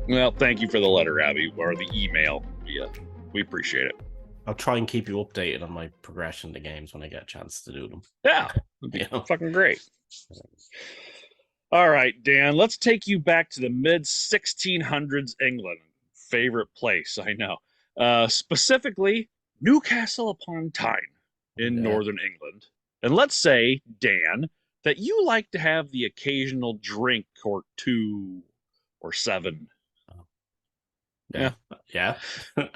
Well, thank you for the letter, Abby, or the email. Yeah, we appreciate it. I'll try and keep you updated on my progression of the games when I get a chance to do them. Yeah, it'd be fucking great. All right, Dan, let's take you back to the mid 1600s England. Favorite place, I know. Specifically, Newcastle upon Tyne in northern England. And let's say, Dan, that you like to have the occasional drink or two or seven. Yeah. And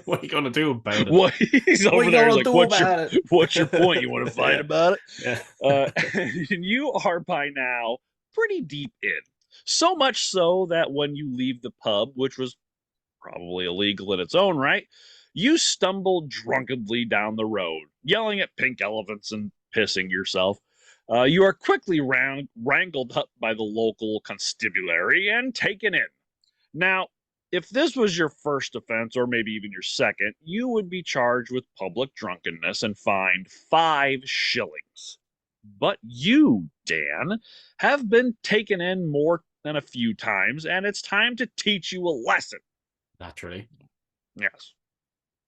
what are you gonna do about it? What he's over there like, what's your point? You want to fight about it? Yeah. And you are by now pretty deep in. So much so that when you leave the pub, which was probably illegal in its own right, you stumble drunkenly down the road, yelling at pink elephants and pissing yourself. You are quickly wrangled up by the local constabulary and taken in. Now, if this was your first offense, or maybe even your second, you would be charged with public drunkenness and fined 5 shillings. But you, Dan, have been taken in more than a few times, and it's time to teach you a lesson. Naturally. Yes.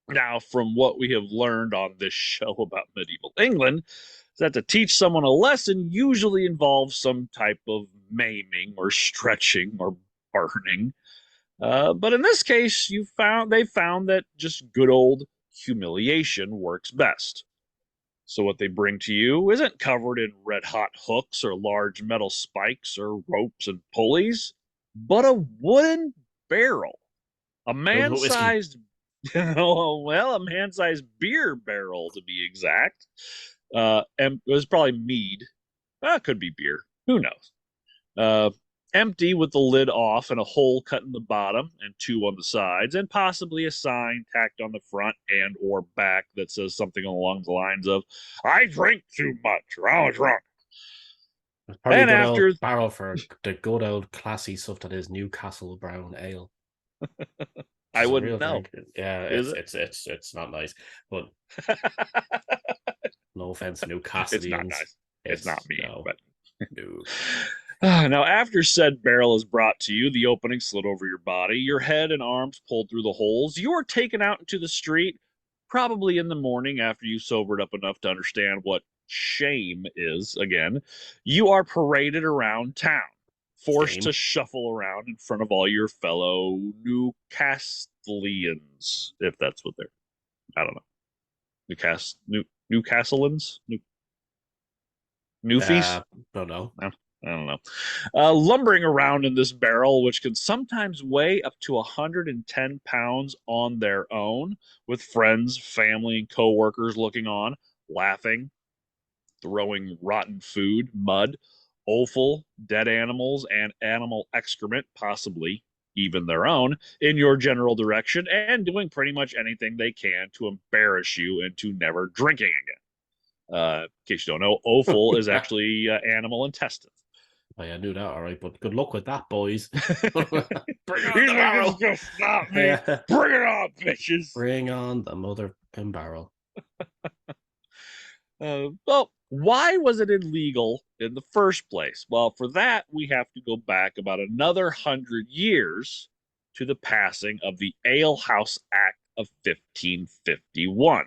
Now, from what we have learned on this show about medieval England, is that to teach someone a lesson usually involves some type of maiming or stretching or burning. But in this case, they found that just good old humiliation works best. So what they bring to you isn't covered in red hot hooks or large metal spikes or ropes and pulleys, but a wooden barrel, a man-sized, well, a man-sized beer barrel to be exact. And it was probably mead. Could be beer. Who knows? Empty with the lid off and a hole cut in the bottom and 2 on the sides, and possibly a sign tacked on the front and or back that says something along the lines of, I drink too much, or I was drunk. Probably and a good after old barrel for the good old classy stuff that is Newcastle Brown Ale. I wouldn't know. Yeah, it's not nice, but no offense, Newcastle. It's not nice. It's not me, no, but no. Now, after said barrel is brought to you, the opening slit over your body, your head and arms pulled through the holes, you are taken out into the street, probably in the morning after you sobered up enough to understand what shame is again. You are paraded around town, forced to shuffle around in front of all your fellow Newcastleians, if that's what they're, I don't know. Newcastleans? Newfies? Don't know. I don't know. Lumbering around in this barrel, which can sometimes weigh up to 110 pounds on their own, with friends, family, and co-workers looking on, laughing, throwing rotten food, mud, offal, dead animals, and animal excrement, possibly even their own, in your general direction, and doing pretty much anything they can to embarrass you into never drinking again. In case you don't know, offal is actually animal intestines. Oh, yeah, I knew that, all right, but good luck with that, boys. Bring on the barrel. Stop me. Yeah. Bring it on, bitches. Bring on the motherfucking barrel. Well, why was it illegal in the first place? Well, for that, we have to go back about another 100 years to the passing of the Alehouse Act of 1551,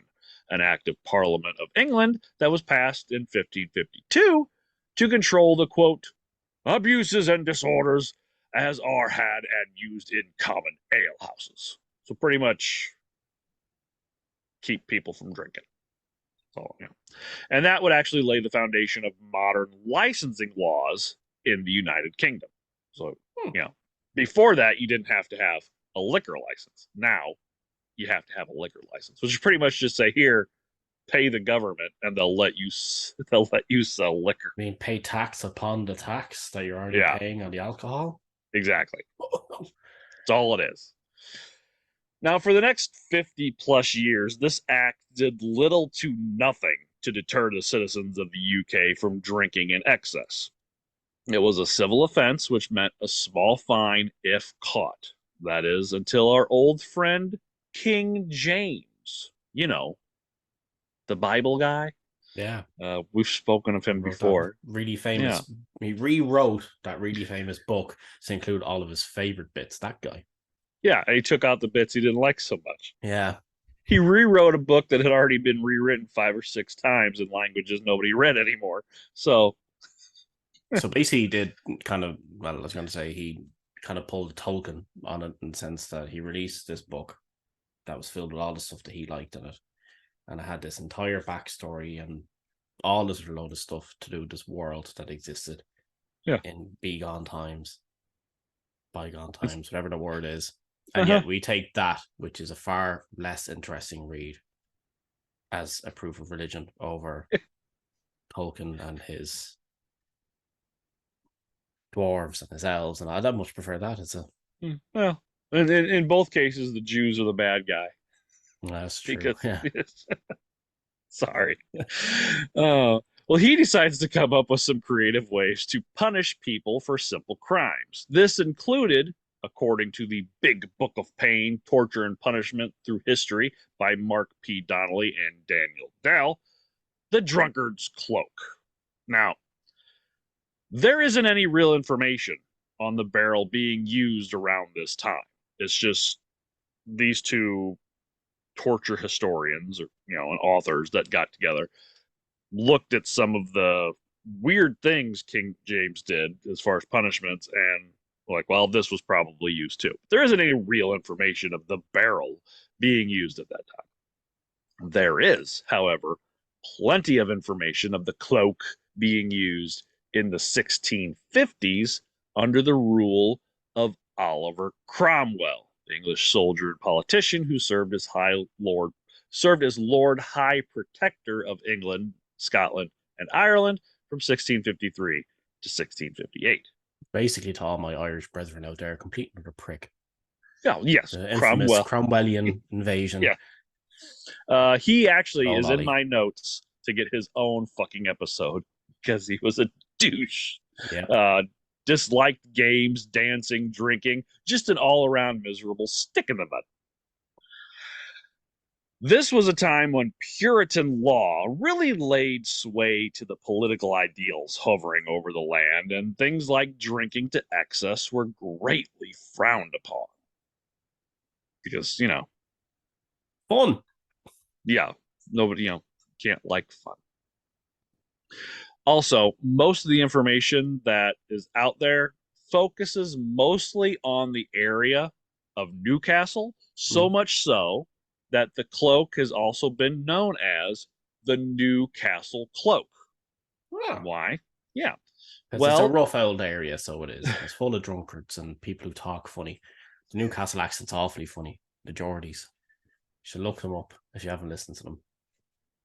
an act of Parliament of England that was passed in 1552 to control the, quote, abuses and disorders as are had and used in common alehouses. So pretty much keep people from drinking. So, yeah. And that would actually lay the foundation of modern licensing laws in the United Kingdom. So, before that, you didn't have to have a liquor license. Now you have to have a liquor license, which is pretty much just say, here, pay the government and they'll let you sell liquor. I mean, pay tax upon the tax that you're already paying on the alcohol? Exactly. That's all it is. Now, for the next 50 plus years, this act did little to nothing to deter the citizens of the UK from drinking in excess. It was a civil offense, which meant a small fine if caught. That is, until our old friend King James, the Bible guy, Yeah. We've spoken of him Wrote that before. really Yeah. famous. He rewrote that really famous book to include all of his favorite bits. That guy. Yeah, and he took out the bits he didn't like so much. Yeah. He rewrote a book that had already been rewritten 5 or 6 times in languages nobody read anymore. So, So basically, he did kind of. Well, I was going to say he kind of pulled a Tolkien on it in the sense that he released this book that was filled with all the stuff that he liked in it, and it had this entire backstory and all this load of stuff to do with this world that existed yeah. in bygone times, whatever the word is. And Uh-huh. yet we take that, which is a far less interesting read, as a proof of religion over Tolkien and his dwarves and his elves, and I'd much prefer that as a. Well, in both cases, the Jews are the bad guy. That's true. Because, Yeah. sorry. Well, he decides to come up with some creative ways to punish people for simple crimes. This included, according to the Big Book of Pain, Torture and Punishment Through History by Mark P. Donnelly and Daniel Dell, the Drunkard's Cloak. Now, there isn't any real information on the barrel being used around this time. It's just these two torture historians or and authors that got together, looked at some of the weird things King James did as far as punishments, and like, well, this was probably used too. There isn't any real information of the barrel being used at that time. There is, however, plenty of information of the cloak being used in the 1650s under the rule of Oliver Cromwell, the English soldier and politician who served as Lord High Protector of England, Scotland, and Ireland from 1653 to 1658. Basically, to all my Irish brethren out there, complete another prick. Oh, yes, The infamous Cromwellian invasion. Yeah. He actually is in my notes to get his own fucking episode because he was a douche. Yeah. Disliked games, dancing, drinking, just an all-around miserable stick in the mud. This was a time when Puritan law really laid sway to the political ideals hovering over the land, and things like drinking to excess were greatly frowned upon. Because, fun. Yeah, nobody, can't like fun. Also, most of the information that is out there focuses mostly on the area of Newcastle, so much so that the cloak has also been known as the Newcastle Cloak. Wow. Why? Yeah. Because it's a rough old area, so it is. It's full of drunkards and people who talk funny. The Newcastle accent's awfully funny. The Geordies. You should look them up if you haven't listened to them.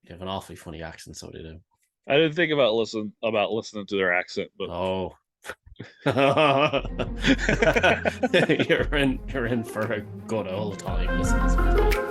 They have an awfully funny accent, so they do. I didn't think about listening to their accent, but you're in for a good old time listening.